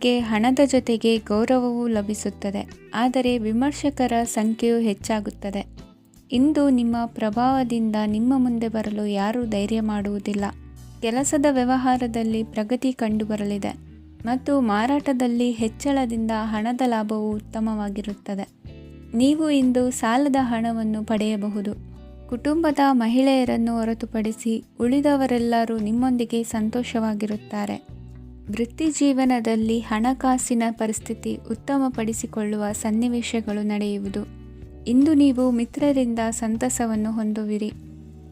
ನಿಮಗೆ ಹಣದ ಜೊತೆಗೆ ಗೌರವವೂ ಲಭಿಸುತ್ತದೆ, ಆದರೆ ವಿಮರ್ಶಕರ ಸಂಖ್ಯೆಯೂ ಹೆಚ್ಚಾಗುತ್ತದೆ. ಇಂದು ನಿಮ್ಮ ಪ್ರಭಾವದಿಂದ ನಿಮ್ಮ ಮುಂದೆ ಬರಲು ಯಾರೂ ಧೈರ್ಯ ಮಾಡುವುದಿಲ್ಲ. ಕೆಲಸದ ವ್ಯವಹಾರದಲ್ಲಿ ಪ್ರಗತಿ ಕಂಡುಬರಲಿದೆ ಮತ್ತು ಮಾರಾಟದಲ್ಲಿ ಹೆಚ್ಚಳದಿಂದ ಹಣದ ಲಾಭವು ಉತ್ತಮವಾಗಿರುತ್ತದೆ. ನೀವು ಇಂದು ಸಾಲದ ಹಣವನ್ನು ಪಡೆಯಬಹುದು. ಕುಟುಂಬದ ಮಹಿಳೆಯರನ್ನು ಹೊರತುಪಡಿಸಿ ಉಳಿದವರೆಲ್ಲರೂ ನಿಮ್ಮೊಂದಿಗೆ ಸಂತೋಷವಾಗಿರುತ್ತಾರೆ. ವೃತ್ತಿ ಜೀವನದಲ್ಲಿ ಹಣಕಾಸಿನ ಪರಿಸ್ಥಿತಿ ಉತ್ತಮಪಡಿಸಿಕೊಳ್ಳುವ ಸನ್ನಿವೇಶಗಳು ನಡೆಯುವುದು. ಇಂದು ನೀವು ಮಿತ್ರರಿಂದ ಸಂತಸವನ್ನು ಹೊಂದುವಿರಿ.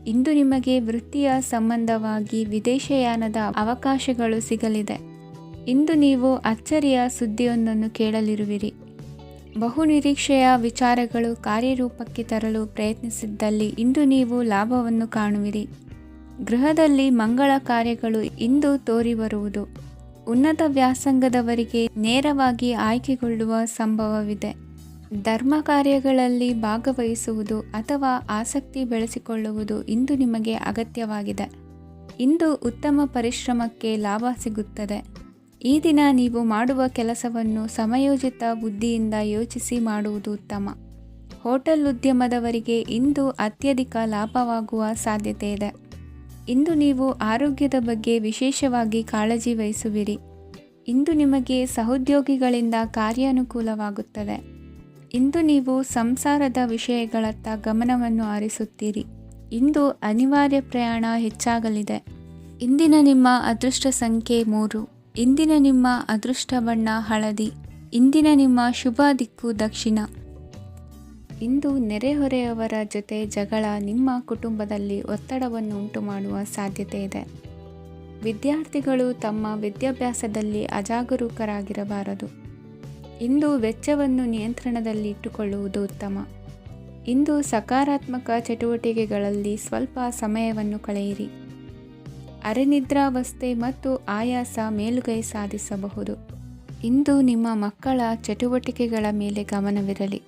ಇಂದು ನಿಮಗೆ ವೃತ್ತಿಯ ಸಂಬಂಧವಾಗಿ ವಿದೇಶಯಾನದ ಅವಕಾಶಗಳು ಸಿಗಲಿದೆ. ಇಂದು ನೀವು ಅಚ್ಚರಿಯ ಸುದ್ದಿಯೊಂದನ್ನು ಕೇಳಲಿರುವಿರಿ. ಬಹುನಿರೀಕ್ಷೆಯ ವಿಚಾರಗಳು ಕಾರ್ಯರೂಪಕ್ಕೆ ತರಲು ಪ್ರಯತ್ನಿಸಿದ್ದಲ್ಲಿ ಇಂದು ನೀವು ಲಾಭವನ್ನು ಕಾಣುವಿರಿ. ಗೃಹದಲ್ಲಿ ಮಂಗಳ ಕಾರ್ಯಗಳು ಇಂದು ತೋರಿಬರುವುದು. ಉನ್ನತ ವ್ಯಾಸಂಗದವರಿಗೆ ನೇರವಾಗಿ ಆಯ್ಕೆಗೊಳ್ಳುವ ಸಂಭವವಿದೆ. ಧರ್ಮ ಕಾರ್ಯಗಳಲ್ಲಿ ಭಾಗವಹಿಸುವುದು ಅಥವಾ ಆಸಕ್ತಿ ಬೆಳೆಸಿಕೊಳ್ಳುವುದು ಇಂದು ನಿಮಗೆ ಅಗತ್ಯವಾಗಿದೆ. ಇಂದು ಉತ್ತಮ ಪರಿಶ್ರಮಕ್ಕೆ ಲಾಭ ಸಿಗುತ್ತದೆ. ಈ ದಿನ ನೀವು ಮಾಡುವ ಕೆಲಸವನ್ನು ಸಮಯೋಚಿತ ಬುದ್ಧಿಯಿಂದ ಯೋಚಿಸಿ ಮಾಡುವುದು ಉತ್ತಮ. ಹೋಟೆಲ್ ಉದ್ಯಮದವರಿಗೆ ಇಂದು ಅತ್ಯಧಿಕ ಲಾಭವಾಗುವ ಸಾಧ್ಯತೆ ಇದೆ. ಇಂದು ನೀವು ಆರೋಗ್ಯದ ಬಗ್ಗೆ ವಿಶೇಷವಾಗಿ ಕಾಳಜಿ ವಹಿಸುವಿರಿ. ಇಂದು ನಿಮಗೆ ಸಹೋದ್ಯೋಗಿಗಳಿಂದ ಕಾರ್ಯಾನುಕೂಲವಾಗುತ್ತದೆ. ಇಂದು ನೀವು ಸಂಸಾರದ ವಿಷಯಗಳತ್ತ ಗಮನವನ್ನು ಹರಿಸುತ್ತೀರಿ. ಇಂದು ಅನಿವಾರ್ಯ ಪ್ರಯಾಣ ಹೆಚ್ಚಾಗಲಿದೆ. ಇಂದಿನ ನಿಮ್ಮ ಅದೃಷ್ಟ ಸಂಖ್ಯೆ 3. ಇಂದಿನ ನಿಮ್ಮ ಅದೃಷ್ಟ ಬಣ್ಣ ಹಳದಿ. ಇಂದಿನ ನಿಮ್ಮ ಶುಭ ದಿಕ್ಕು ದಕ್ಷಿಣ. ಇಂದು ನೆರೆಹೊರೆಯವರ ಜೊತೆ ಜಗಳ ನಿಮ್ಮ ಕುಟುಂಬದಲ್ಲಿ ಒತ್ತಡವನ್ನು ಉಂಟುಮಾಡುವ ಸಾಧ್ಯತೆ ಇದೆ. ವಿದ್ಯಾರ್ಥಿಗಳು ತಮ್ಮ ವಿದ್ಯಾಭ್ಯಾಸದಲ್ಲಿ ಅಜಾಗರೂಕರಾಗಿರಬಾರದು. ಇಂದು ವೆಚ್ಚವನ್ನು ನಿಯಂತ್ರಣದಲ್ಲಿ ಇಟ್ಟುಕೊಳ್ಳುವುದು ಉತ್ತಮ. ಇಂದು ಸಕಾರಾತ್ಮಕ ಚಟುವಟಿಕೆಗಳಲ್ಲಿ ಸ್ವಲ್ಪ ಸಮಯವನ್ನು ಕಳೆಯಿರಿ. ಅರೆನಿದ್ರಾವಸ್ಥೆ ಮತ್ತು ಆಯಾಸ ಮೇಲುಗೈ ಸಾಧಿಸಬಹುದು. ಇಂದು ನಿಮ್ಮ ಮಕ್ಕಳ ಚಟುವಟಿಕೆಗಳ ಮೇಲೆ ಗಮನವಿರಲಿ.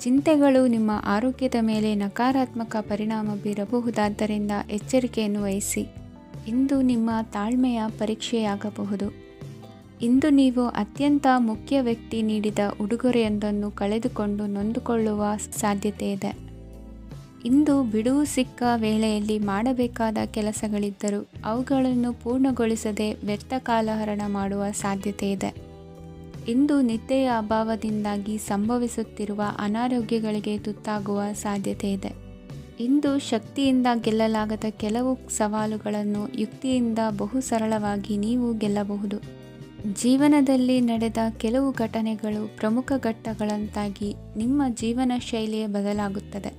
ಚಿಂತೆಗಳು ನಿಮ್ಮ ಆರೋಗ್ಯದ ಮೇಲೆ ನಕಾರಾತ್ಮಕ ಪರಿಣಾಮ ಬೀರಬಹುದಾದ್ದರಿಂದ ಎಚ್ಚರಿಕೆಯನ್ನು ವಹಿಸಿ. ಇಂದು ನಿಮ್ಮ ತಾಳ್ಮೆಯ ಪರೀಕ್ಷೆಯಾಗಬಹುದು. ಇಂದು ನೀವು ಅತ್ಯಂತ ಮುಖ್ಯ ವ್ಯಕ್ತಿ ನೀಡಿದ ಉಡುಗೊರೆಯೊಂದನ್ನು ಕಳೆದುಕೊಂಡು ನೊಂದುಕೊಳ್ಳುವ ಸಾಧ್ಯತೆ ಇದೆ. ಇಂದು ಬಿಡುವು ಸಿಕ್ಕ ವೇಳೆಯಲ್ಲಿ ಮಾಡಬೇಕಾದ ಕೆಲಸಗಳಿದ್ದರೂ ಅವುಗಳನ್ನು ಪೂರ್ಣಗೊಳಿಸದೆ ವ್ಯರ್ಥ ಕಾಲಹರಣ ಮಾಡುವ ಸಾಧ್ಯತೆ ಇದೆ. ಇಂದು ನಿದ್ದೆಯ ಅಭಾವದಿಂದಾಗಿ ಸಂಭವಿಸುತ್ತಿರುವ ಅನಾರೋಗ್ಯಗಳಿಗೆ ತುತ್ತಾಗುವ ಸಾಧ್ಯತೆ ಇದೆ. ಇಂದು ಶಕ್ತಿಯಿಂದ ಗೆಲ್ಲಲಾಗದ ಕೆಲವು ಸವಾಲುಗಳನ್ನು ಯುಕ್ತಿಯಿಂದ ಬಹು ಸರಳವಾಗಿ ನೀವು ಗೆಲ್ಲಬಹುದು. ಜೀವನದಲ್ಲಿ ನಡೆದ ಕೆಲವು ಘಟನೆಗಳು ಪ್ರಮುಖ ಘಟ್ಟಗಳಂತಾಗಿ ನಿಮ್ಮ ಜೀವನ ಶೈಲಿಯೇ ಬದಲಾಗುತ್ತದೆ.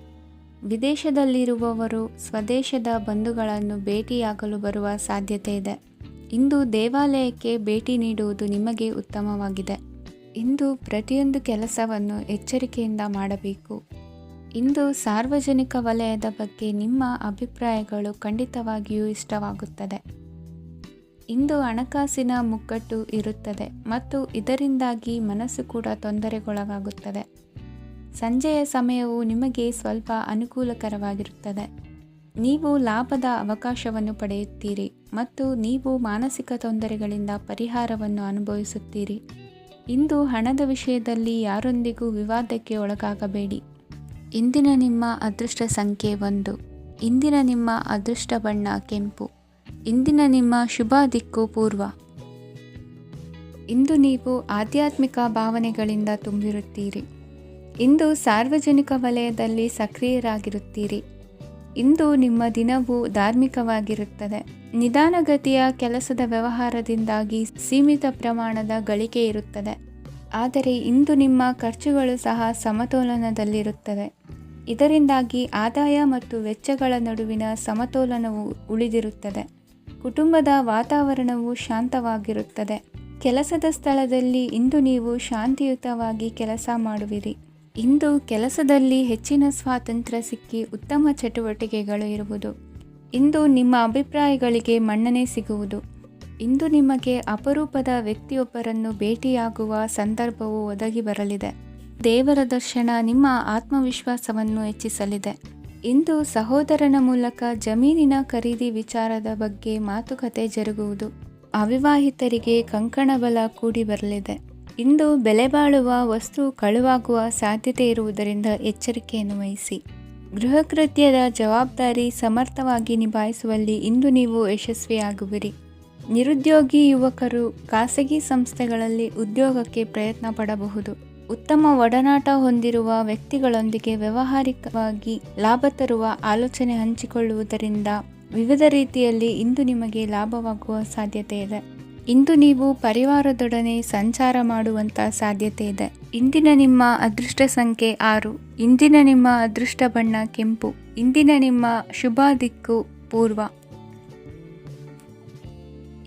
ವಿದೇಶದಲ್ಲಿರುವವರು ಸ್ವದೇಶದ ಬಂಧುಗಳನ್ನು ಭೇಟಿಯಾಗಲು ಬರುವ ಸಾಧ್ಯತೆ ಇದೆ. ಇಂದು ದೇವಾಲಯಕ್ಕೆ ಭೇಟಿ ನೀಡುವುದು ನಿಮಗೆ ಉತ್ತಮವಾಗಿದೆ. ಇಂದು ಪ್ರತಿಯೊಂದು ಕೆಲಸವನ್ನು ಎಚ್ಚರಿಕೆಯಿಂದ ಮಾಡಬೇಕು. ಇಂದು ಸಾರ್ವಜನಿಕ ವಲಯದ ಬಗ್ಗೆ ನಿಮ್ಮ ಅಭಿಪ್ರಾಯಗಳು ಖಂಡಿತವಾಗಿಯೂ ಇಷ್ಟವಾಗುತ್ತದೆ. ಇಂದು ಹಣಕಾಸಿನ ಮುಗ್ಗಟ್ಟು ಇರುತ್ತದೆ ಮತ್ತು ಇದರಿಂದಾಗಿ ಮನಸ್ಸು ಕೂಡ ತೊಂದರೆಗೊಳಗಾಗುತ್ತದೆ. ಸಂಜೆಯ ಸಮಯವು ನಿಮಗೆ ಸ್ವಲ್ಪ ಅನುಕೂಲಕರವಾಗಿರುತ್ತದೆ. ನೀವು ಲಾಭದ ಅವಕಾಶವನ್ನು ಪಡೆಯುತ್ತೀರಿ ಮತ್ತು ನೀವು ಮಾನಸಿಕ ತೊಂದರೆಗಳಿಂದ ಪರಿಹಾರವನ್ನು ಅನುಭವಿಸುತ್ತೀರಿ. ಇಂದು ಹಣದ ವಿಷಯದಲ್ಲಿ ಯಾರೊಂದಿಗೂ ವಿವಾದಕ್ಕೆ ಒಳಗಾಗಬೇಡಿ. ಇಂದಿನ ನಿಮ್ಮ ಅದೃಷ್ಟ ಸಂಖ್ಯೆ 1. ಇಂದಿನ ನಿಮ್ಮ ಅದೃಷ್ಟ ಬಣ್ಣ ಕೆಂಪು. ಇಂದಿನ ನಿಮ್ಮ ಶುಭ ದಿಕ್ಕು ಪೂರ್ವ. ಇಂದು ನೀವು ಆಧ್ಯಾತ್ಮಿಕ ಭಾವನೆಗಳಿಂದ ತುಂಬಿರುತ್ತೀರಿ. ಇಂದು ಸಾರ್ವಜನಿಕ ವಲಯದಲ್ಲಿ ಸಕ್ರಿಯರಾಗಿರುತ್ತೀರಿ. ಇಂದು ನಿಮ್ಮ ದಿನವು ಧಾರ್ಮಿಕವಾಗಿರುತ್ತದೆ. ನಿಧಾನಗತಿಯ ಕೆಲಸದ ವ್ಯವಹಾರದಿಂದಾಗಿ ಸೀಮಿತ ಪ್ರಮಾಣದ ಗಳಿಕೆ ಇರುತ್ತದೆ. ಆದರೆ ಇಂದು ನಿಮ್ಮ ಖರ್ಚುಗಳು ಸಹ ಸಮತೋಲನದಲ್ಲಿರುತ್ತವೆ. ಇದರಿಂದಾಗಿ ಆದಾಯ ಮತ್ತು ವೆಚ್ಚಗಳ ನಡುವಿನ ಸಮತೋಲನವು ಉಳಿದಿರುತ್ತದೆ. ಕುಟುಂಬದ ವಾತಾವರಣವು ಶಾಂತವಾಗಿರುತ್ತದೆ. ಕೆಲಸದ ಸ್ಥಳದಲ್ಲಿ ಇಂದು ನೀವು ಶಾಂತಿಯುತವಾಗಿ ಕೆಲಸ ಮಾಡುವಿರಿ. ಇಂದು ಕೆಲಸದಲ್ಲಿ ಹೆಚ್ಚಿನ ಸ್ವಾತಂತ್ರ್ಯ ಸಿಕ್ಕಿ ಉತ್ತಮ ಚಟುವಟಿಕೆಗಳು ಇರುವುದು. ಇಂದು ನಿಮ್ಮ ಅಭಿಪ್ರಾಯಗಳಿಗೆ ಮನ್ನಣೆ ಸಿಗುವುದು. ಇಂದು ನಿಮಗೆ ಅಪರೂಪದ ವ್ಯಕ್ತಿಯೊಬ್ಬರನ್ನು ಭೇಟಿಯಾಗುವ ಸಂದರ್ಭವು ಒದಗಿ ಬರಲಿದೆ. ದೇವರ ದರ್ಶನ ನಿಮ್ಮ ಆತ್ಮವಿಶ್ವಾಸವನ್ನು ಹೆಚ್ಚಿಸಲಿದೆ. ಇಂದು ಸಹೋದರನ ಮೂಲಕ ಜಮೀನಿನ ಖರೀದಿ ವಿಚಾರದ ಬಗ್ಗೆ ಮಾತುಕತೆ ಜರುಗುವುದು. ಅವಿವಾಹಿತರಿಗೆ ಕಂಕಣ ಬಲ ಕೂಡಿ ಬರಲಿದೆ. ಇಂದು ಬೆಲೆ ಬಾಳುವ ವಸ್ತು ಕಳುವಾಗುವ ಸಾಧ್ಯತೆ ಇರುವುದರಿಂದ ಎಚ್ಚರಿಕೆಯನ್ನು ವಹಿಸಿ. ಗೃಹ ಕೃತ್ಯದ ಜವಾಬ್ದಾರಿ ಸಮರ್ಥವಾಗಿ ನಿಭಾಯಿಸುವಲ್ಲಿ ಇಂದು ನೀವು ಯಶಸ್ವಿಯಾಗುವಿರಿ. ನಿರುದ್ಯೋಗಿ ಯುವಕರು ಖಾಸಗಿ ಸಂಸ್ಥೆಗಳಲ್ಲಿ ಉದ್ಯೋಗಕ್ಕೆ ಪ್ರಯತ್ನ ಪಡಬಹುದು. ಉತ್ತಮ ಒಡನಾಟ ಹೊಂದಿರುವ ವ್ಯಕ್ತಿಗಳೊಂದಿಗೆ ವ್ಯಾವಹಾರಿಕವಾಗಿ ಲಾಭ ತರುವ ಆಲೋಚನೆ ಹಂಚಿಕೊಳ್ಳುವುದರಿಂದ ವಿವಿಧ ರೀತಿಯಲ್ಲಿ ಇಂದು ನಿಮಗೆ ಲಾಭವಾಗುವ ಸಾಧ್ಯತೆ ಇದೆ. ಇಂದು ನೀವು ಪರಿವಾರದೊಡನೆ ಸಂಚಾರ ಮಾಡುವಂಥ ಸಾಧ್ಯತೆ ಇದೆ. ಇಂದಿನ ನಿಮ್ಮ ಅದೃಷ್ಟ ಸಂಖ್ಯೆ 6. ಇಂದಿನ ನಿಮ್ಮ ಅದೃಷ್ಟ ಬಣ್ಣ ಕೆಂಪು. ಇಂದಿನ ನಿಮ್ಮ ಶುಭ ದಿಕ್ಕು ಪೂರ್ವ.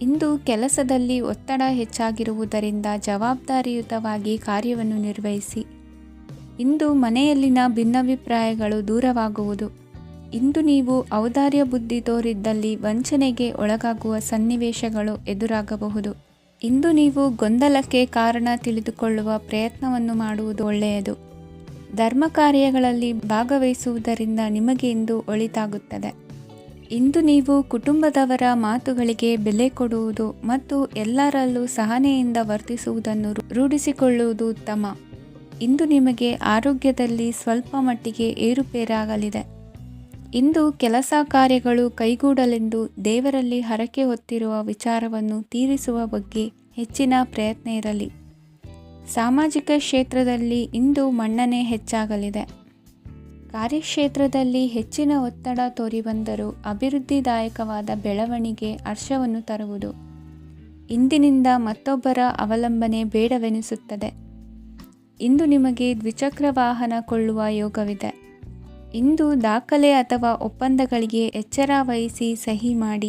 ಇಂದು ಕೆಲಸದಲ್ಲಿ ಒತ್ತಡ ಹೆಚ್ಚಾಗಿರುವುದರಿಂದ ಜವಾಬ್ದಾರಿಯುತವಾಗಿ ಕಾರ್ಯವನ್ನು ನಿರ್ವಹಿಸಿ. ಇಂದು ಮನೆಯಲ್ಲಿನ ಭಿನ್ನಾಭಿಪ್ರಾಯಗಳು ದೂರವಾಗುವುದು. ಇಂದು ನೀವು ಔದಾರ್ಯ ಬುದ್ಧಿ ತೋರಿದ್ದಲ್ಲಿ ವಂಚನೆಗೆ ಒಳಗಾಗುವ ಸನ್ನಿವೇಶಗಳು ಎದುರಾಗಬಹುದು. ಇಂದು ನೀವು ಗೊಂದಲಕ್ಕೆ ಕಾರಣ ತಿಳಿದುಕೊಳ್ಳುವ ಪ್ರಯತ್ನವನ್ನು ಮಾಡುವುದು ಒಳ್ಳೆಯದು. ಧರ್ಮ ಕಾರ್ಯಗಳಲ್ಲಿ ಭಾಗವಹಿಸುವುದರಿಂದ ನಿಮಗೆ ಇಂದು ಒಳಿತಾಗುತ್ತದೆ. ಇಂದು ನೀವು ಕುಟುಂಬದವರ ಮಾತುಗಳಿಗೆ ಬೆಲೆ ಕೊಡುವುದು ಮತ್ತು ಎಲ್ಲರಲ್ಲೂ ಸಹನೆಯಿಂದ ವರ್ತಿಸುವುದನ್ನು ರೂಢಿಸಿಕೊಳ್ಳುವುದು ಉತ್ತಮ. ಇಂದು ನಿಮಗೆ ಆರೋಗ್ಯದಲ್ಲಿ ಸ್ವಲ್ಪ ಮಟ್ಟಿಗೆ ಏರುಪೇರಾಗಲಿದೆ. ಇಂದು ಕೆಲಸ ಕಾರ್ಯಗಳು ಕೈಗೂಡಲೆಂದು ದೇವರಲ್ಲಿ ಹರಕೆ ಹೊತ್ತಿರುವ ವಿಚಾರವನ್ನು ತೀರಿಸುವ ಬಗ್ಗೆ ಹೆಚ್ಚಿನ ಪ್ರಯತ್ನ ಇರಲಿ. ಸಾಮಾಜಿಕ ಕ್ಷೇತ್ರದಲ್ಲಿ ಇಂದು ಮನ್ನಣೆ ಹೆಚ್ಚಾಗಲಿದೆ. ಕಾರ್ಯಕ್ಷೇತ್ರದಲ್ಲಿ ಹೆಚ್ಚಿನ ಒತ್ತಡ ತೋರಿಬಂದರೂ ಅಭಿವೃದ್ಧಿದಾಯಕವಾದ ಬೆಳವಣಿಗೆ ಹರ್ಷವನ್ನು ತರುವುದು. ಇಂದಿನಿಂದ ಮತ್ತೊಬ್ಬರ ಅವಲಂಬನೆ ಬೇಡವೆನಿಸುತ್ತದೆ. ಇಂದು ನಿಮಗೆ ದ್ವಿಚಕ್ರ ವಾಹನ ಕೊಳ್ಳುವ ಯೋಗವಿದೆ. ಇಂದು ದಾಖಲೆ ಅಥವಾ ಒಪ್ಪಂದಗಳಿಗೆ ಎಚ್ಚರ ವಹಿಸಿ ಸಹಿ ಮಾಡಿ.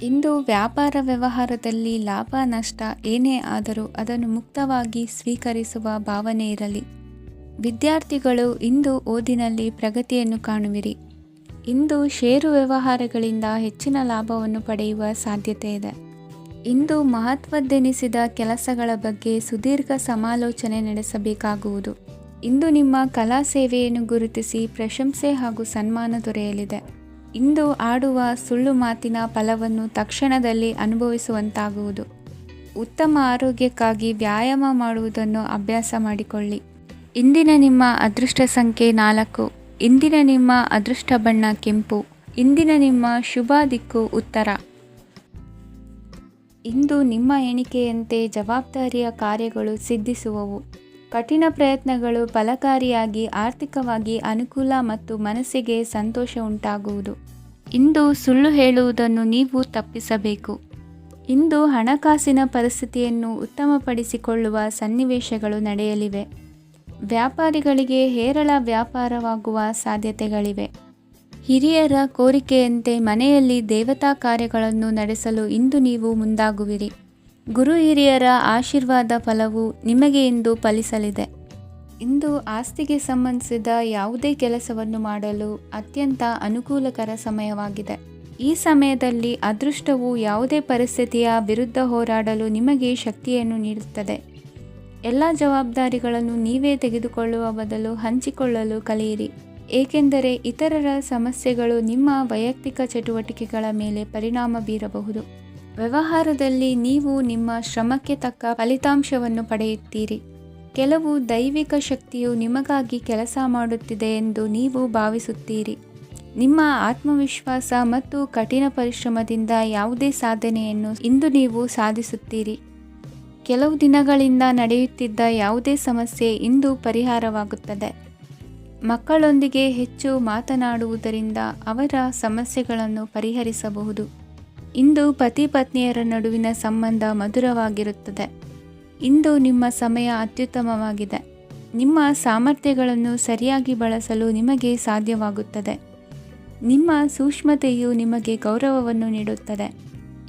ಇಂದು ವ್ಯಾಪಾರ ವ್ಯವಹಾರದಲ್ಲಿ ಲಾಭ ನಷ್ಟ ಏನೇ ಆದರೂ ಅದನ್ನು ಮುಕ್ತವಾಗಿ ಸ್ವೀಕರಿಸುವ ಭಾವನೆ ಇರಲಿ. ವಿದ್ಯಾರ್ಥಿಗಳು ಇಂದು ಓದಿನಲ್ಲಿ ಪ್ರಗತಿಯನ್ನು ಕಾಣುವಿರಿ. ಇಂದು ಷೇರು ವ್ಯವಹಾರಗಳಿಂದ ಹೆಚ್ಚಿನ ಲಾಭವನ್ನು ಪಡೆಯುವ ಸಾಧ್ಯತೆ ಇದೆ. ಇಂದು ಮಹತ್ವದ್ದೆನಿಸಿದ ಕೆಲಸಗಳ ಬಗ್ಗೆ ಸುದೀರ್ಘ ಸಮಾಲೋಚನೆ ನಡೆಸಬೇಕಾಗುವುದು. ಇಂದು ನಿಮ್ಮ ಕಲಾ ಸೇವೆಯನ್ನು ಗುರುತಿಸಿ ಪ್ರಶಂಸೆ ಹಾಗೂ ಸನ್ಮಾನ ದೊರೆಯಲಿದೆ. ಇಂದು ಆಡುವ ಸುಳ್ಳು ಮಾತಿನ ಫಲವನ್ನು ತಕ್ಷಣದಲ್ಲಿ ಅನುಭವಿಸುವಂತಾಗುವುದು. ಉತ್ತಮ ಆರೋಗ್ಯಕ್ಕಾಗಿ ವ್ಯಾಯಾಮ ಮಾಡುವುದನ್ನು ಅಭ್ಯಾಸ ಮಾಡಿಕೊಳ್ಳಿ. ಇಂದಿನ ನಿಮ್ಮ ಅದೃಷ್ಟ ಸಂಖ್ಯೆ 4. ಇಂದಿನ ನಿಮ್ಮ ಅದೃಷ್ಟ ಬಣ್ಣ ಕೆಂಪು. ಇಂದಿನ ನಿಮ್ಮ ಶುಭ ದಿಕ್ಕು ಉತ್ತರ. ಇಂದು ನಿಮ್ಮ ಎಣಿಕೆಯಂತೆ ಜವಾಬ್ದಾರಿಯ ಕಾರ್ಯಗಳು ಸಿದ್ಧಿಸುವವು. ಕಠಿಣ ಪ್ರಯತ್ನಗಳು ಫಲಕಾರಿಯಾಗಿ ಆರ್ಥಿಕವಾಗಿ ಅನುಕೂಲ ಮತ್ತು ಮನಸ್ಸಿಗೆ ಸಂತೋಷ ಉಂಟಾಗುವುದು. ಇಂದು ಸುಳ್ಳು ಹೇಳುವುದನ್ನು ನೀವು ತಪ್ಪಿಸಬೇಕು. ಇಂದು ಹಣಕಾಸಿನ ಪರಿಸ್ಥಿತಿಯನ್ನು ಉತ್ತಮಪಡಿಸಿಕೊಳ್ಳುವ ಸನ್ನಿವೇಶಗಳು ನಡೆಯಲಿವೆ. ವ್ಯಾಪಾರಿಗಳಿಗೆ ಹೇರಳ ವ್ಯಾಪಾರವಾಗುವ ಸಾಧ್ಯತೆಗಳಿವೆ. ಹಿರಿಯರ ಕೋರಿಕೆಯಂತೆ ಮನೆಯಲ್ಲಿ ದೇವತಾ ಕಾರ್ಯಗಳನ್ನು ನಡೆಸಲು ಇಂದು ನೀವು ಮುಂದಾಗುವಿರಿ. ಗುರು ಹಿರಿಯರ ಆಶೀರ್ವಾದ ಫಲವು ನಿಮಗೆ ಇಂದು ಫಲಿಸಲಿದೆ. ಇಂದು ಆಸ್ತಿಗೆ ಸಂಬಂಧಿಸಿದ ಯಾವುದೇ ಕೆಲಸವನ್ನು ಮಾಡಲು ಅತ್ಯಂತ ಅನುಕೂಲಕರ ಸಮಯವಾಗಿದೆ. ಈ ಸಮಯದಲ್ಲಿ ಅದೃಷ್ಟವು ಯಾವುದೇ ಪರಿಸ್ಥಿತಿಯ ವಿರುದ್ಧ ಹೋರಾಡಲು ನಿಮಗೆ ಶಕ್ತಿಯನ್ನು ನೀಡುತ್ತದೆ. ಎಲ್ಲ ಜವಾಬ್ದಾರಿಗಳನ್ನು ನೀವೇ ತೆಗೆದುಕೊಳ್ಳುವ ಬದಲು ಹಂಚಿಕೊಳ್ಳಲು ಕಲಿಯಿರಿ. ಏಕೆಂದರೆ ಇತರರ ಸಮಸ್ಯೆಗಳು ನಿಮ್ಮ ವೈಯಕ್ತಿಕ ಚಟುವಟಿಕೆಗಳ ಮೇಲೆ ಪರಿಣಾಮ ಬೀರಬಹುದು. ವ್ಯವಹಾರದಲ್ಲಿ ನೀವು ನಿಮ್ಮ ಶ್ರಮಕ್ಕೆ ತಕ್ಕ ಫಲಿತಾಂಶವನ್ನು ಪಡೆಯುತ್ತೀರಿ. ಕೆಲವು ದೈವಿಕ ಶಕ್ತಿಯು ನಿಮಗಾಗಿ ಕೆಲಸ ಮಾಡುತ್ತಿದೆ ಎಂದು ನೀವು ಭಾವಿಸುತ್ತೀರಿ. ನಿಮ್ಮ ಆತ್ಮವಿಶ್ವಾಸ ಮತ್ತು ಕಠಿಣ ಪರಿಶ್ರಮದಿಂದ ಯಾವುದೇ ಸಾಧನೆಯನ್ನು ಇಂದು ನೀವು ಸಾಧಿಸುತ್ತೀರಿ. ಕೆಲವು ದಿನಗಳಿಂದ ನಡೆಯುತ್ತಿದ್ದ ಯಾವುದೇ ಸಮಸ್ಯೆ ಇಂದು ಪರಿಹಾರವಾಗುತ್ತದೆ. ಮಕ್ಕಳೊಂದಿಗೆ ಹೆಚ್ಚು ಮಾತನಾಡುವುದರಿಂದ ಅವರ ಸಮಸ್ಯೆಗಳನ್ನು ಪರಿಹರಿಸಬಹುದು. ಇಂದು ಪತಿ ಪತ್ನಿಯರ ನಡುವಿನ ಸಂಬಂಧ ಮಧುರವಾಗಿರುತ್ತದೆ. ಇಂದು ನಿಮ್ಮ ಸಮಯ ಅತ್ಯುತ್ತಮವಾಗಿದೆ. ನಿಮ್ಮ ಸಾಮರ್ಥ್ಯಗಳನ್ನು ಸರಿಯಾಗಿ ಬಳಸಲು ನಿಮಗೆ ಸಾಧ್ಯವಾಗುತ್ತದೆ. ನಿಮ್ಮ ಸೂಕ್ಷ್ಮತೆಯು ನಿಮಗೆ ಗೌರವವನ್ನು ನೀಡುತ್ತದೆ.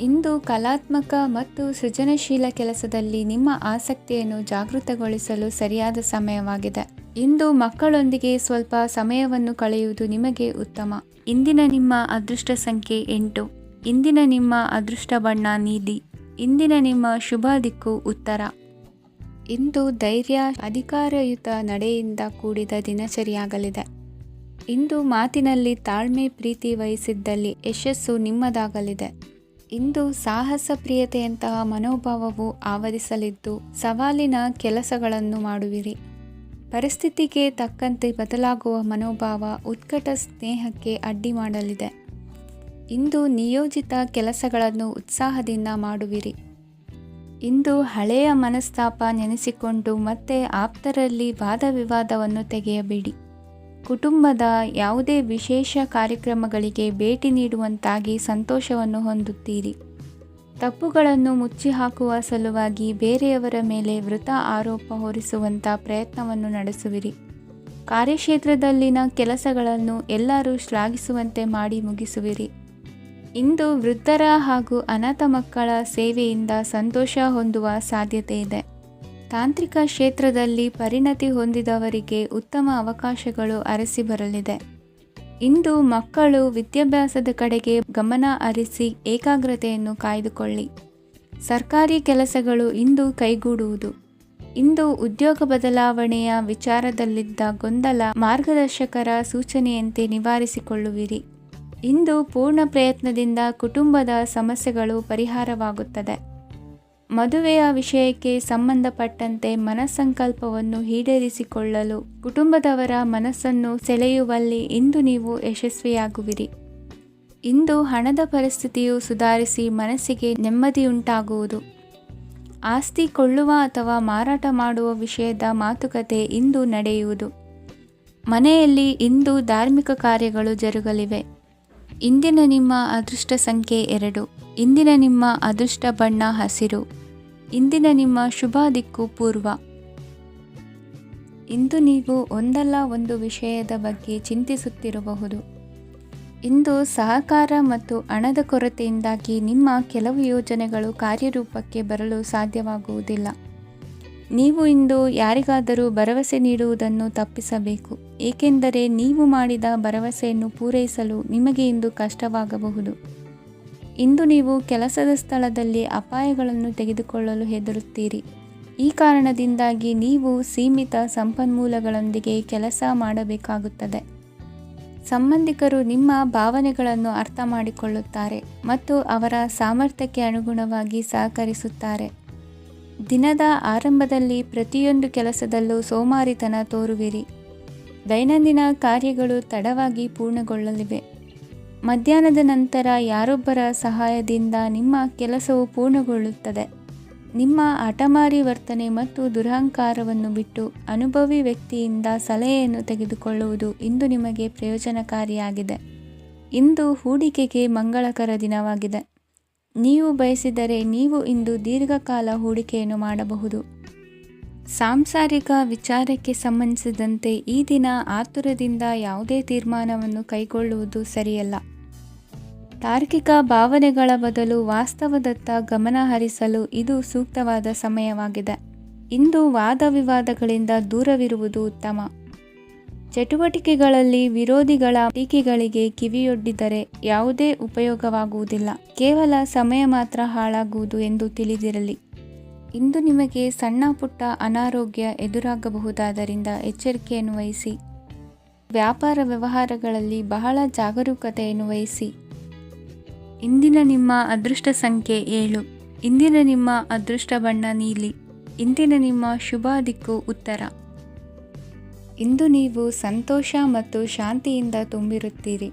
ಇಂದು ಕಲಾತ್ಮಕ ಮತ್ತು ಸೃಜನಶೀಲ ಕೆಲಸದಲ್ಲಿ ನಿಮ್ಮ ಆಸಕ್ತಿಯನ್ನು ಜಾಗೃತಗೊಳಿಸಲು ಸರಿಯಾದ ಸಮಯವಾಗಿದೆ. ಇಂದು ಮಕ್ಕಳೊಂದಿಗೆ ಸ್ವಲ್ಪ ಸಮಯವನ್ನು ಕಳೆಯುವುದು ನಿಮಗೆ ಉತ್ತಮ. ಇಂದಿನ ನಿಮ್ಮ ಅದೃಷ್ಟ ಸಂಖ್ಯೆ 8. ಇಂದಿನ ನಿಮ್ಮ ಅದೃಷ್ಟ ಬಣ್ಣ ನೀಲಿ. ಇಂದಿನ ನಿಮ್ಮ ಶುಭ ದಿಕ್ಕು ಉತ್ತರ. ಇಂದು ಧೈರ್ಯ, ಅಧಿಕಾರಯುತ ನಡೆಯಿಂದ ಕೂಡಿದ ದಿನಚರಿಯಾಗಲಿದೆ. ಇಂದು ಮಾತಿನಲ್ಲಿ ತಾಳ್ಮೆ, ಪ್ರೀತಿ ವಹಿಸಿದ್ದಲ್ಲಿ ಯಶಸ್ಸು ನಿಮ್ಮದಾಗಲಿದೆ. ಇಂದು ಸಾಹಸ ಪ್ರಿಯತೆಯಂತಹ ಮನೋಭಾವವು ಆವರಿಸಲಿದ್ದು ಸವಾಲಿನ ಕೆಲಸಗಳನ್ನು ಮಾಡುವಿರಿ. ಪರಿಸ್ಥಿತಿಗೆ ತಕ್ಕಂತೆ ಬದಲಾಗುವ ಮನೋಭಾವ ಉತ್ಕಟ ಸ್ನೇಹಕ್ಕೆ ಅಡ್ಡಿ ಮಾಡಲಿದೆ. ಇಂದು ನಿಯೋಜಿತ ಕೆಲಸಗಳನ್ನು ಉತ್ಸಾಹದಿಂದ ಮಾಡುವಿರಿ. ಇಂದು ಹಳೆಯ ಮನಸ್ತಾಪ ನೆನೆಸಿಕೊಂಡು ಮತ್ತೆ ಆಪ್ತರಲ್ಲಿ ವಾದ ವಿವಾದವನ್ನು ತೆಗೆಯಬೇಡಿ. ಕುಟುಂಬದ ಯಾವುದೇ ವಿಶೇಷ ಕಾರ್ಯಕ್ರಮಗಳಿಗೆ ಭೇಟಿ ನೀಡುವಂತಾಗಿ ಸಂತೋಷವನ್ನು ಹೊಂದುತ್ತೀರಿ. ತಪ್ಪುಗಳನ್ನು ಮುಚ್ಚಿಹಾಕುವ ಸಲುವಾಗಿ ಬೇರೆಯವರ ಮೇಲೆ ವೃಥಾ ಆರೋಪ ಹೊರಿಸುವಂಥ ಪ್ರಯತ್ನವನ್ನು ನಡೆಸುವಿರಿ. ಕಾರ್ಯಕ್ಷೇತ್ರದಲ್ಲಿನ ಕೆಲಸಗಳನ್ನು ಎಲ್ಲರೂ ಶ್ಲಾಘಿಸುವಂತೆ ಮಾಡಿ ಮುಗಿಸುವಿರಿ. ಇಂದು ವೃದ್ಧರ ಹಾಗೂ ಅನಾಥ ಮಕ್ಕಳ ಸೇವೆಯಿಂದ ಸಂತೋಷ ಹೊಂದುವ ಸಾಧ್ಯತೆ ಇದೆ. ತಾಂತ್ರಿಕ ಕ್ಷೇತ್ರದಲ್ಲಿ ಪರಿಣತಿ ಹೊಂದಿದವರಿಗೆ ಉತ್ತಮ ಅವಕಾಶಗಳು ಅರಸಿ ಬರಲಿದೆ. ಇಂದು ಮಕ್ಕಳು ವಿದ್ಯಾಭ್ಯಾಸದ ಕಡೆಗೆ ಗಮನ ಹರಿಸಿ ಏಕಾಗ್ರತೆಯನ್ನು ಕಾಯ್ದುಕೊಳ್ಳಿ. ಸರ್ಕಾರಿ ಕೆಲಸಗಳು ಇಂದು ಕೈಗೂಡುವುದು. ಇಂದು ಉದ್ಯೋಗ ಬದಲಾವಣೆಯ ವಿಚಾರದಲ್ಲಿದ್ದ ಗೊಂದಲ ಮಾರ್ಗದರ್ಶಕರ ಸೂಚನೆಯಂತೆ ನಿವಾರಿಸಿಕೊಳ್ಳುವಿರಿ. ಇಂದು ಪೂರ್ಣ ಪ್ರಯತ್ನದಿಂದ ಕುಟುಂಬದ ಸಮಸ್ಯೆಗಳು ಪರಿಹಾರವಾಗುತ್ತದೆ. ಮದುವೆಯ ವಿಷಯಕ್ಕೆ ಸಂಬಂಧಪಟ್ಟಂತೆ ಮನಸ್ಸಂಕಲ್ಪವನ್ನು ಈಡೇರಿಸಿಕೊಳ್ಳಲು ಕುಟುಂಬದವರ ಮನಸ್ಸನ್ನು ಸೆಳೆಯುವಲ್ಲಿ ಇಂದು ನೀವು ಯಶಸ್ವಿಯಾಗುವಿರಿ. ಇಂದು ಹಣದ ಪರಿಸ್ಥಿತಿಯು ಸುಧಾರಿಸಿ ಮನಸ್ಸಿಗೆ ನೆಮ್ಮದಿಯುಂಟಾಗುವುದು. ಆಸ್ತಿ ಕೊಳ್ಳುವ ಅಥವಾ ಮಾರಾಟ ಮಾಡುವ ವಿಷಯದ ಮಾತುಕತೆ ಇಂದು ನಡೆಯುವುದು. ಮನೆಯಲ್ಲಿ ಇಂದು ಧಾರ್ಮಿಕ ಕಾರ್ಯಗಳು ಜರುಗಲಿವೆ. ಇಂದಿನ ನಿಮ್ಮ ಅದೃಷ್ಟ ಸಂಖ್ಯೆ 2. ಇಂದಿನ ನಿಮ್ಮ ಅದೃಷ್ಟ ಬಣ್ಣ ಹಸಿರು. ಇಂದಿನ ನಿಮ್ಮ ಶುಭ ದಿಕ್ಕು ಪೂರ್ವ. ಇಂದು ನೀವು ಒಂದಲ್ಲ ಒಂದು ವಿಷಯದ ಬಗ್ಗೆ ಚಿಂತಿಸುತ್ತಿರಬಹುದು. ಇಂದು ಸಹಕಾರ ಮತ್ತು ಹಣದ ಕೊರತೆಯಿಂದಾಗಿ ನಿಮ್ಮ ಕೆಲವು ಯೋಜನೆಗಳು ಕಾರ್ಯರೂಪಕ್ಕೆ ಬರಲು ಸಾಧ್ಯವಾಗುವುದಿಲ್ಲ. ನೀವು ಇಂದು ಯಾರಿಗಾದರೂ ಭರವಸೆ ನೀಡುವುದನ್ನು ತಪ್ಪಿಸಬೇಕು, ಏಕೆಂದರೆ ನೀವು ಮಾಡಿದ ಭರವಸೆಯನ್ನು ಪೂರೈಸಲು ನಿಮಗೆ ಇಂದು ಕಷ್ಟವಾಗಬಹುದು. ಇಂದು ನೀವು ಕೆಲಸದ ಸ್ಥಳದಲ್ಲಿ ಅಪಾಯಗಳನ್ನು ತೆಗೆದುಕೊಳ್ಳಲು ಹೆದರುತ್ತೀರಿ. ಈ ಕಾರಣದಿಂದಾಗಿ ನೀವು ಸೀಮಿತ ಸಂಪನ್ಮೂಲಗಳೊಂದಿಗೆ ಕೆಲಸ ಮಾಡಬೇಕಾಗುತ್ತದೆ. ಸಂಬಂಧಿಕರು ನಿಮ್ಮ ಭಾವನೆಗಳನ್ನು ಅರ್ಥ ಮಾಡಿಕೊಳ್ಳುತ್ತಾರೆ ಮತ್ತು ಅವರ ಸಾಮರ್ಥ್ಯಕ್ಕೆ ಅನುಗುಣವಾಗಿ ಸಹಕರಿಸುತ್ತಾರೆ. ದಿನದ ಆರಂಭದಲ್ಲಿ ಪ್ರತಿಯೊಂದು ಕೆಲಸದಲ್ಲೂ ಸೋಮಾರಿತನ ತೋರುವಿರಿ. ದೈನಂದಿನ ಕಾರ್ಯಗಳು ತಡವಾಗಿ ಪೂರ್ಣಗೊಳ್ಳಲಿವೆ. ಮಧ್ಯಾಹ್ನದ ನಂತರ ಯಾರೊಬ್ಬರ ಸಹಾಯದಿಂದ ನಿಮ್ಮ ಕೆಲಸವು ಪೂರ್ಣಗೊಳ್ಳುತ್ತದೆ. ನಿಮ್ಮ ಹಠಮಾರಿ ವರ್ತನೆ ಮತ್ತು ದುರಹಂಕಾರವನ್ನು ಬಿಟ್ಟು ಅನುಭವಿ ವ್ಯಕ್ತಿಯಿಂದ ಸಲಹೆಯನ್ನು ತೆಗೆದುಕೊಳ್ಳುವುದು ಇಂದು ನಿಮಗೆ ಪ್ರಯೋಜನಕಾರಿಯಾಗಿದೆ. ಇಂದು ಹೂಡಿಕೆಗೆ ಮಂಗಳಕರ ದಿನವಾಗಿದೆ. ನೀವು ಬಯಸಿದರೆ ನೀವು ಇಂದು ದೀರ್ಘಕಾಲ ಹೂಡಿಕೆಯನ್ನು ಮಾಡಬಹುದು. ಸಾಂಸಾರಿಕ ವಿಚಾರಕ್ಕೆ ಸಂಬಂಧಿಸಿದಂತೆ ಈ ದಿನ ಆತುರದಿಂದ ಯಾವುದೇ ತೀರ್ಮಾನವನ್ನು ಕೈಗೊಳ್ಳುವುದು ಸರಿಯಲ್ಲ. ತಾರ್ಕಿಕ ಭಾವನೆಗಳ ಬದಲು ವಾಸ್ತವದತ್ತ ಗಮನ ಹರಿಸಲು ಇದು ಸೂಕ್ತವಾದ ಸಮಯವಾಗಿದೆ. ಇಂದು ವಾದ ವಿವಾದಗಳಿಂದ ದೂರವಿರುವುದು ಉತ್ತಮ. ಚಟುವಟಿಕೆಗಳಲ್ಲಿ ವಿರೋಧಿಗಳ ಟೀಕೆಗಳಿಗೆ ಕಿವಿಯೊಡ್ಡಿದರೆ ಯಾವುದೇ ಉಪಯೋಗವಾಗುವುದಿಲ್ಲ, ಕೇವಲ ಸಮಯ ಮಾತ್ರ ಹಾಳಾಗುವುದು ಎಂದು ತಿಳಿದಿರಲಿ. ಇಂದು ನಿಮಗೆ ಸಣ್ಣ ಪುಟ್ಟ ಅನಾರೋಗ್ಯ ಎದುರಾಗಬಹುದಾದ್ದರಿಂದ ಎಚ್ಚರಿಕೆಯನ್ನು ವಹಿಸಿ. ವ್ಯಾಪಾರ ವ್ಯವಹಾರಗಳಲ್ಲಿ ಬಹಳ ಜಾಗರೂಕತೆಯನ್ನು ವಹಿಸಿ. ಇಂದಿನ ನಿಮ್ಮ ಅದೃಷ್ಟ ಸಂಖ್ಯೆ 7. ಇಂದಿನ ನಿಮ್ಮ ಅದೃಷ್ಟ ಬಣ್ಣ ನೀಲಿ. ಇಂದಿನ ನಿಮ್ಮ ಶುಭ ದಿಕ್ಕು ಉತ್ತರ. ಇಂದು ನೀವು ಸಂತೋಷ ಮತ್ತು ಶಾಂತಿಯಿಂದ ತುಂಬಿರುತ್ತೀರಿ.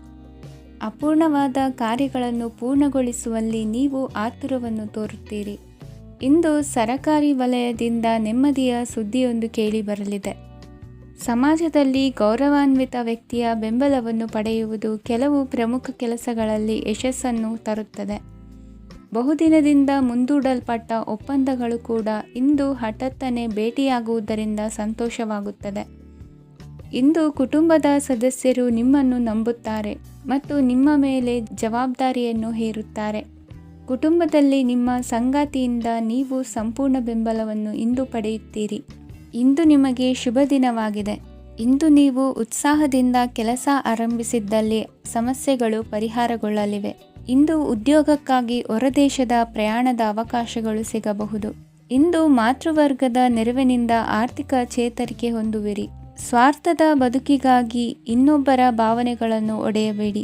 ಅಪೂರ್ಣವಾದ ಕಾರ್ಯಗಳನ್ನು ಪೂರ್ಣಗೊಳಿಸುವಲ್ಲಿ ನೀವು ಆತುರವನ್ನು ತೋರುತ್ತೀರಿ. ಇಂದು ಸರಕಾರಿ ವಲಯದಿಂದ ನೆಮ್ಮದಿಯ ಸುದ್ದಿಯೊಂದು ಕೇಳಿಬರಲಿದೆ. ಸಮಾಜದಲ್ಲಿ ಗೌರವಾನ್ವಿತ ವ್ಯಕ್ತಿಯ ಬೆಂಬಲವನ್ನು ಪಡೆಯುವುದು ಕೆಲವು ಪ್ರಮುಖ ಕೆಲಸಗಳಲ್ಲಿ ಯಶಸ್ಸನ್ನು ತರುತ್ತದೆ. ಬಹುದಿನದಿಂದ ಮುಂದೂಡಲ್ಪಟ್ಟ ಒಪ್ಪಂದಗಳು ಕೂಡ ಇಂದು ಹಠಾತ್ತನೆ ಭೇಟಿಯಾಗುವುದರಿಂದ ಸಂತೋಷವಾಗುತ್ತದೆ. ಇಂದು ಕುಟುಂಬದ ಸದಸ್ಯರು ನಿಮ್ಮನ್ನು ನಂಬುತ್ತಾರೆ ಮತ್ತು ನಿಮ್ಮ ಮೇಲೆ ಜವಾಬ್ದಾರಿಯನ್ನು ಹೇರುತ್ತಾರೆ. ಕುಟುಂಬದಲ್ಲಿ ನಿಮ್ಮ ಸಂಗಾತಿಯಿಂದ ನೀವು ಸಂಪೂರ್ಣ ಬೆಂಬಲವನ್ನು ಇಂದು ಪಡೆಯುತ್ತೀರಿ. ಇಂದು ನಿಮಗೆ ಶುಭ ದಿನವಾಗಿದೆ. ಇಂದು ನೀವು ಉತ್ಸಾಹದಿಂದ ಕೆಲಸ ಆರಂಭಿಸಿದ್ದಲ್ಲಿ ಸಮಸ್ಯೆಗಳು ಪರಿಹಾರಗೊಳ್ಳಲಿವೆ. ಇಂದು ಉದ್ಯೋಗಕ್ಕಾಗಿ ಹೊರದೇಶದ ಪ್ರಯಾಣದ ಅವಕಾಶಗಳು ಸಿಗಬಹುದು. ಇಂದು ಮಾತೃವರ್ಗದ ನೆರವಿನಿಂದ ಆರ್ಥಿಕ ಚೇತರಿಕೆ ಹೊಂದುವಿರಿ. ಸ್ವಾರ್ಥದ ಬದುಕಿಗಾಗಿ ಇನ್ನೊಬ್ಬರ ಭಾವನೆಗಳನ್ನು ಒಡೆಯಬೇಡಿ.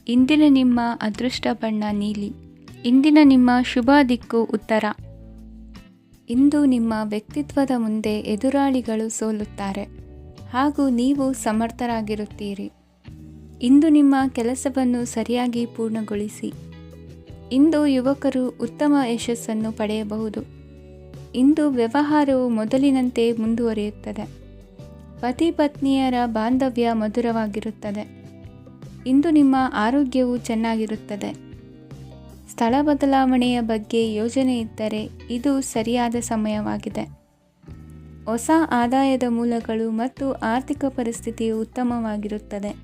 ಇಂದಿನ ನಿಮ್ಮ ಅದೃಷ್ಟ ಬಣ್ಣ ನೀಲಿ. ಇಂದಿನ ನಿಮ್ಮ ಶುಭ ದಿಕ್ಕು ಉತ್ತರ. ಇಂದು ನಿಮ್ಮ ವ್ಯಕ್ತಿತ್ವದ ಮುಂದೆ ಎದುರಾಳಿಗಳು ಸೋಲುತ್ತಾರೆ ಹಾಗೂ ನೀವು ಸಮರ್ಥರಾಗಿರುತ್ತೀರಿ. ಇಂದು ನಿಮ್ಮ ಕೆಲಸವನ್ನು ಸರಿಯಾಗಿ ಪೂರ್ಣಗೊಳಿಸಿ. ಇಂದು ಯುವಕರು ಉತ್ತಮ ಯಶಸ್ಸನ್ನು ಪಡೆಯಬಹುದು. ಇಂದು ವ್ಯವಹಾರವು ಮೊದಲಿನಂತೆ ಮುಂದುವರಿಯುತ್ತದೆ. ಪತಿ ಪತ್ನಿಯರ ಬಾಂಧವ್ಯ ಮಧುರವಾಗಿರುತ್ತದೆ. ಇಂದು ನಿಮ್ಮ ಆರೋಗ್ಯವು ಚೆನ್ನಾಗಿರುತ್ತದೆ. ಸ್ಥಳ ಬದಲಾವಣೆಯ ಬಗ್ಗೆ ಯೋಜನೆ ಇದ್ದರೆ ಇದು ಸರಿಯಾದ ಸಮಯವಾಗಿದೆ. ಹೊಸ ಆದಾಯದ ಮೂಲಗಳು ಮತ್ತು ಆರ್ಥಿಕ ಪರಿಸ್ಥಿತಿಯು ಉತ್ತಮವಾಗಿರುತ್ತದೆ.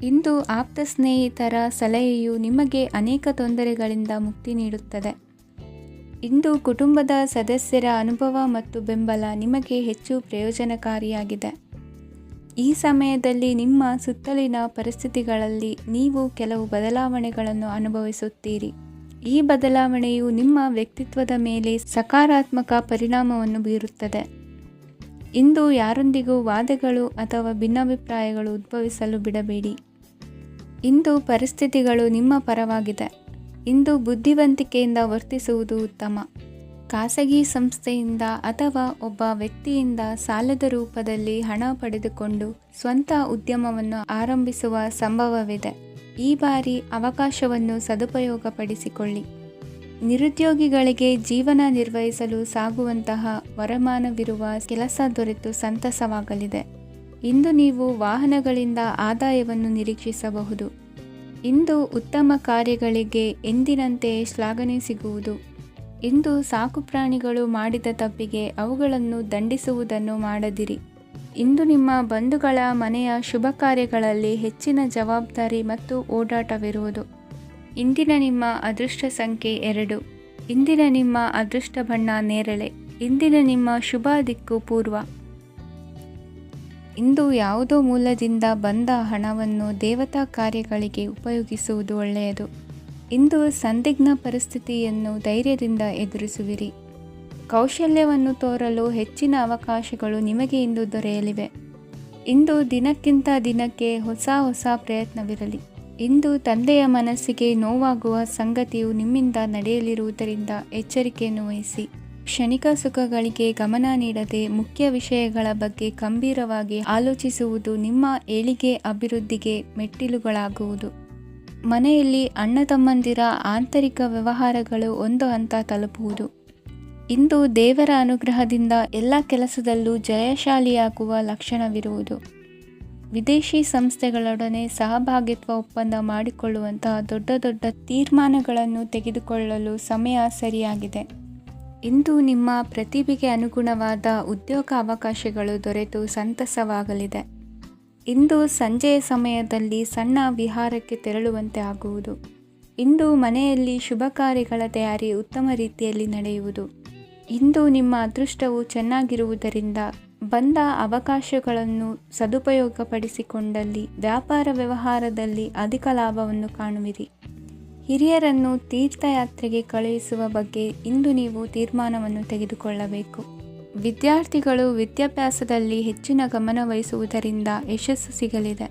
ಇಂದು ಆಪ್ತ ಸ್ನೇಹಿತರ ಸಲಹೆಯು ನಿಮಗೆ ಅನೇಕ ತೊಂದರೆಗಳಿಂದ ಮುಕ್ತಿ ನೀಡುತ್ತದೆ. ಇಂದು ಕುಟುಂಬದ ಸದಸ್ಯರ ಅನುಭವ ಮತ್ತು ಬೆಂಬಲ ನಿಮಗೆ ಹೆಚ್ಚು ಪ್ರಯೋಜನಕಾರಿಯಾಗಿದೆ. ಈ ಸಮಯದಲ್ಲಿ ನಿಮ್ಮ ಸುತ್ತಲಿನ ಪರಿಸ್ಥಿತಿಗಳಲ್ಲಿ ನೀವು ಕೆಲವು ಬದಲಾವಣೆಗಳನ್ನು ಅನುಭವಿಸುತ್ತೀರಿ. ಈ ಬದಲಾವಣೆಯು ನಿಮ್ಮ ವ್ಯಕ್ತಿತ್ವದ ಮೇಲೆ ಸಕಾರಾತ್ಮಕ ಪರಿಣಾಮವನ್ನು ಬೀರುತ್ತದೆ. ಇಂದು ಯಾರೊಂದಿಗೂ ವಾದಗಳು ಅಥವಾ ಭಿನ್ನಾಭಿಪ್ರಾಯಗಳು ಉದ್ಭವಿಸಲು ಬಿಡಬೇಡಿ. ಇಂದು ಪರಿಸ್ಥಿತಿಗಳು ನಿಮ್ಮ ಪರವಾಗಿದೆ. ಇಂದು ಬುದ್ಧಿವಂತಿಕೆಯಿಂದ ವರ್ತಿಸುವುದು ಉತ್ತಮ. ಖಾಸಗಿ ಸಂಸ್ಥೆಯಿಂದ ಅಥವಾ ಒಬ್ಬ ವ್ಯಕ್ತಿಯಿಂದ ಸಾಲದ ರೂಪದಲ್ಲಿ ಹಣ ಪಡೆದುಕೊಂಡು ಸ್ವಂತ ಉದ್ಯಮವನ್ನು ಆರಂಭಿಸುವ ಸಂಭವವಿದೆ. ಈ ಬಾರಿ ಅವಕಾಶವನ್ನು ಸದುಪಯೋಗಪಡಿಸಿಕೊಳ್ಳಿ. ನಿರುದ್ಯೋಗಿಗಳಿಗೆ ಜೀವನ ನಿರ್ವಹಿಸಲು ಸಾಗುವಂತಹ ವರಮಾನವಿರುವ ಕೆಲಸ ದೊರೆತು ಸಂತಸವಾಗಲಿದೆ. ಇಂದು ನೀವು ವಾಹನಗಳಿಂದ ಆದಾಯವನ್ನು ನಿರೀಕ್ಷಿಸಬಹುದು. ಇಂದು ಉತ್ತಮ ಕಾರ್ಯಗಳಿಗೆ ಎಂದಿನಂತೆಯೇ ಶ್ಲಾಘನೆ ಸಿಗುವುದು. ಇಂದು ಸಾಕುಪ್ರಾಣಿಗಳು ಮಾಡಿದ ತಪ್ಪಿಗೆ ಅವುಗಳನ್ನು ದಂಡಿಸುವುದನ್ನು ಮಾಡದಿರಿ. ಇಂದು ನಿಮ್ಮ ಬಂಧುಗಳ ಮನೆಯ ಶುಭ ಕಾರ್ಯಗಳಲ್ಲಿ ಹೆಚ್ಚಿನ ಜವಾಬ್ದಾರಿ ಮತ್ತು ಓಡಾಟವಿರುವುದು. ಇಂದಿನ ನಿಮ್ಮ ಅದೃಷ್ಟ ಸಂಖ್ಯೆ 2. ಇಂದಿನ ನಿಮ್ಮ ಅದೃಷ್ಟ ಬಣ್ಣ ನೇರಳೆ. ಇಂದಿನ ನಿಮ್ಮ ಶುಭ ದಿಕ್ಕು ಪೂರ್ವ. ಇಂದು ಯಾವುದೋ ಮೂಲದಿಂದ ಬಂದ ಹಣವನ್ನು ದೇವತಾ ಕಾರ್ಯಗಳಿಗೆ ಉಪಯೋಗಿಸುವುದು ಒಳ್ಳೆಯದು. ಇಂದು ಸಂದಿಗ್ಧ ಪರಿಸ್ಥಿತಿಯನ್ನು ಧೈರ್ಯದಿಂದ ಎದುರಿಸುವಿರಿ. ಕೌಶಲ್ಯವನ್ನು ತೋರಲು ಹೆಚ್ಚಿನ ಅವಕಾಶಗಳು ನಿಮಗೆ ಇಂದು ದೊರೆಯಲಿವೆ. ಇಂದು ದಿನಕ್ಕಿಂತ ದಿನಕ್ಕೆ ಹೊಸ ಪ್ರಯತ್ನವಿರಲಿ. ಇಂದು ತಂದೆಯ ಮನಸ್ಸಿಗೆ ನೋವಾಗುವ ಸಂಗತಿಯು ನಿಮ್ಮಿಂದ ನಡೆಯಲಿರುವುದರಿಂದ ಎಚ್ಚರಿಕೆಯನ್ನು ವಹಿಸಿ. ಕ್ಷಣಿಕ ಸುಖಗಳಿಗೆ ಗಮನ ನೀಡದೆ ಮುಖ್ಯ ವಿಷಯಗಳ ಬಗ್ಗೆ ಗಂಭೀರವಾಗಿ ಆಲೋಚಿಸುವುದು ನಿಮ್ಮ ಏಳಿಗೆ ಅಭಿವೃದ್ಧಿಗೆ ಮೆಟ್ಟಿಲುಗಳಾಗುವುದು. ಮನೆಯಲ್ಲಿ ಅಣ್ಣ ತಮ್ಮಂದಿರ ಆಂತರಿಕ ವ್ಯವಹಾರಗಳು ಒಂದು ಹಂತ ತಲುಪುವುದು. ಇಂದು ದೇವರ ಅನುಗ್ರಹದಿಂದ ಎಲ್ಲ ಕೆಲಸದಲ್ಲೂ ಜಯಶಾಲಿಯಾಗುವ ಲಕ್ಷಣವಿರುವುದು. ವಿದೇಶಿ ಸಂಸ್ಥೆಗಳೊಡನೆ ಸಹಭಾಗಿತ್ವ ಒಪ್ಪಂದ ಮಾಡಿಕೊಳ್ಳುವಂತಹ ದೊಡ್ಡ ತೀರ್ಮಾನಗಳನ್ನು ತೆಗೆದುಕೊಳ್ಳಲು ಸಮಯ ಸರಿಯಾಗಿದೆ. ಇಂದು ನಿಮ್ಮ ಪ್ರತಿಭೆಗೆ ಅನುಗುಣವಾದ ಉದ್ಯೋಗ ಅವಕಾಶಗಳು ದೊರೆತು ಸಂತಸವಾಗಲಿದೆ. ಇಂದು ಸಂಜೆಯ ಸಮಯದಲ್ಲಿ ಸಣ್ಣ ವಿಹಾರಕ್ಕೆ ತೆರಳುವಂತೆ ಆಗುವುದು. ಇಂದು ಮನೆಯಲ್ಲಿ ಶುಭ ಕಾರ್ಯಗಳ ತಯಾರಿ ಉತ್ತಮ ರೀತಿಯಲ್ಲಿ ನಡೆಯುವುದು. ಇಂದು ನಿಮ್ಮ ಅದೃಷ್ಟವು ಚೆನ್ನಾಗಿರುವುದರಿಂದ ಬಂದ ಅವಕಾಶಗಳನ್ನು ಸದುಪಯೋಗಪಡಿಸಿಕೊಂಡಲ್ಲಿ ವ್ಯಾಪಾರ ವ್ಯವಹಾರದಲ್ಲಿ ಅಧಿಕ ಲಾಭವನ್ನು ಕಾಣುವಿರಿ. ಹಿರಿಯರನ್ನು ತೀರ್ಥಯಾತ್ರೆಗೆ ಕಳುಹಿಸುವ ಬಗ್ಗೆ ಇಂದು ನೀವು ತೀರ್ಮಾನವನ್ನು ತೆಗೆದುಕೊಳ್ಳಬೇಕು. ವಿದ್ಯಾರ್ಥಿಗಳು ವಿದ್ಯಾಭ್ಯಾಸದಲ್ಲಿ ಹೆಚ್ಚಿನ ಗಮನ ವಹಿಸುವುದರಿಂದ ಯಶಸ್ಸು ಸಿಗಲಿದೆ.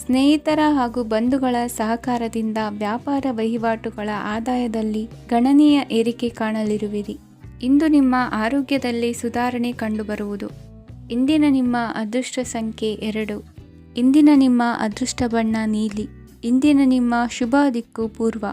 ಸ್ನೇಹಿತರ ಹಾಗೂ ಬಂಧುಗಳ ಸಹಕಾರದಿಂದ ವ್ಯಾಪಾರ ವಹಿವಾಟುಗಳ ಆದಾಯದಲ್ಲಿ ಗಣನೀಯ ಏರಿಕೆ ಕಾಣಲಿರುವಿರಿ. ಇಂದು ನಿಮ್ಮ ಆರೋಗ್ಯದಲ್ಲಿ ಸುಧಾರಣೆ ಕಂಡುಬರುವುದು. ಇಂದಿನ ನಿಮ್ಮ ಅದೃಷ್ಟ ಸಂಖ್ಯೆ 2. ಇಂದಿನ ನಿಮ್ಮ ಅದೃಷ್ಟ ಬಣ್ಣ ನೀಲಿ. ಇಂದಿನ ನಿಮ್ಮ ಶುಭ ದಿಕ್ಕು ಪೂರ್ವ.